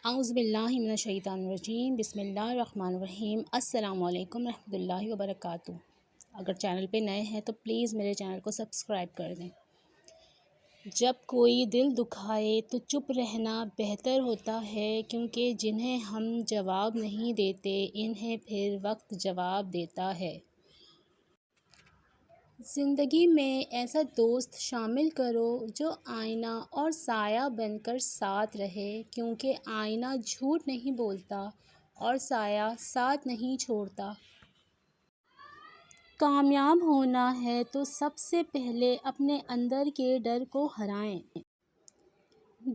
اعوذ باللہ من الشیطان الرجیم، بسم اللہ الرحمن الرحیم۔ السلام علیکم رحمۃ اللہ وبرکاتہ۔ اگر چینل پہ نئے ہیں تو پلیز میرے چینل کو سبسکرائب کر دیں۔ جب کوئی دل دکھائے تو چپ رہنا بہتر ہوتا ہے، کیونکہ جنہیں ہم جواب نہیں دیتے انہیں پھر وقت جواب دیتا ہے۔ زندگی میں ایسا دوست شامل کرو جو آئینہ اور سایہ بن کر ساتھ رہے، کیونکہ آئینہ جھوٹ نہیں بولتا اور سایہ ساتھ نہیں چھوڑتا۔ کامیاب ہونا ہے تو سب سے پہلے اپنے اندر کے ڈر کو ہرائیں۔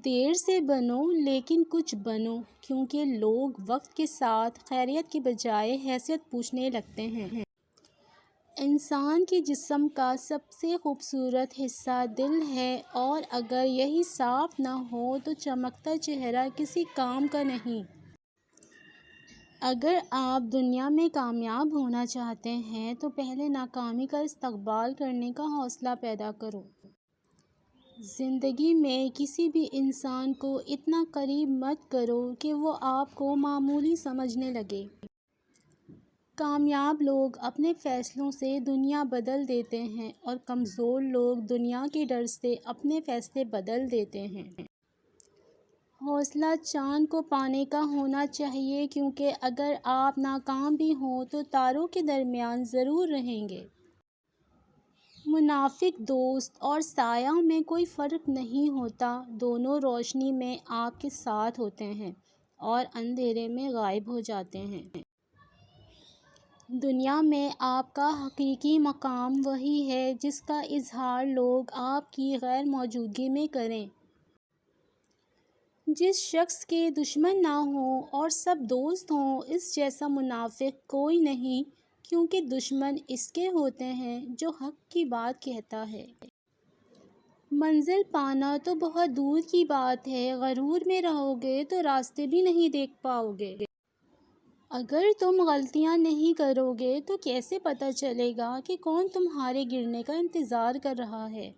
دیر سے بنو لیکن کچھ بنو، کیونکہ لوگ وقت کے ساتھ خیریت کی بجائے حیثیت پوچھنے لگتے ہیں۔ انسان کے جسم کا سب سے خوبصورت حصہ دل ہے، اور اگر یہی صاف نہ ہو تو چمکتا چہرہ کسی کام کا نہیں۔ اگر آپ دنیا میں کامیاب ہونا چاہتے ہیں تو پہلے ناکامی کا استقبال کرنے کا حوصلہ پیدا کرو۔ زندگی میں کسی بھی انسان کو اتنا قریب مت کرو کہ وہ آپ کو معمولی سمجھنے لگے۔ کامیاب لوگ اپنے فیصلوں سے دنیا بدل دیتے ہیں، اور کمزور لوگ دنیا کے ڈر سے اپنے فیصلے بدل دیتے ہیں۔ حوصلہ چاند کو پانے کا ہونا چاہیے، کیونکہ اگر آپ ناکام بھی ہوں تو تاروں کے درمیان ضرور رہیں گے۔ منافق دوست اور سایہ میں کوئی فرق نہیں ہوتا، دونوں روشنی میں آپ کے ساتھ ہوتے ہیں اور اندھیرے میں غائب ہو جاتے ہیں۔ دنیا میں آپ کا حقیقی مقام وہی ہے جس کا اظہار لوگ آپ کی غیر موجودگی میں کریں۔ جس شخص کے دشمن نہ ہوں اور سب دوست ہوں، اس جیسا منافق کوئی نہیں، کیونکہ دشمن اس کے ہوتے ہیں جو حق کی بات کہتا ہے۔ منزل پانا تو بہت دور کی بات ہے، غرور میں رہو گے تو راستے بھی نہیں دیکھ پاؤ گے۔ اگر تم غلطیاں نہیں کرو گے تو کیسے پتہ چلے گا کہ کون تمہارے گرنے کا انتظار کر رہا ہے؟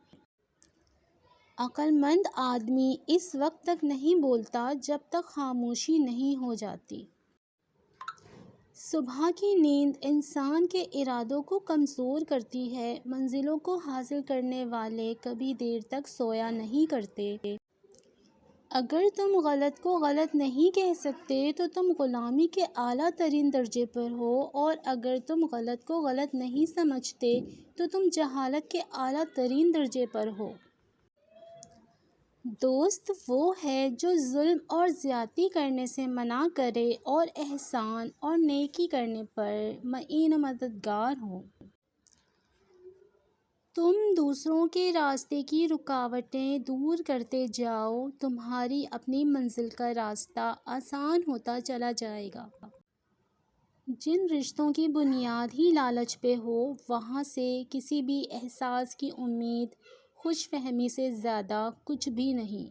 عقل مند آدمی اس وقت تک نہیں بولتا جب تک خاموشی نہیں ہو جاتی۔ صبح کی نیند انسان کے ارادوں کو کمزور کرتی ہے۔ منزلوں کو حاصل کرنے والے کبھی دیر تک سویا نہیں کرتے۔ اگر تم غلط کو غلط نہیں کہہ سکتے تو تم غلامی کے اعلیٰ ترین درجے پر ہو، اور اگر تم غلط کو غلط نہیں سمجھتے تو تم جہالت کے اعلیٰ ترین درجے پر ہو۔ دوست وہ ہے جو ظلم اور زیادتی کرنے سے منع کرے اور احسان اور نیکی کرنے پر معین و مددگار ہو۔ تم دوسروں کے راستے کی رکاوٹیں دور کرتے جاؤ، تمہاری اپنی منزل کا راستہ آسان ہوتا چلا جائے گا۔ جن رشتوں کی بنیاد ہی لالچ پہ ہو، وہاں سے کسی بھی احساس کی امید خوش فہمی سے زیادہ کچھ بھی نہیں۔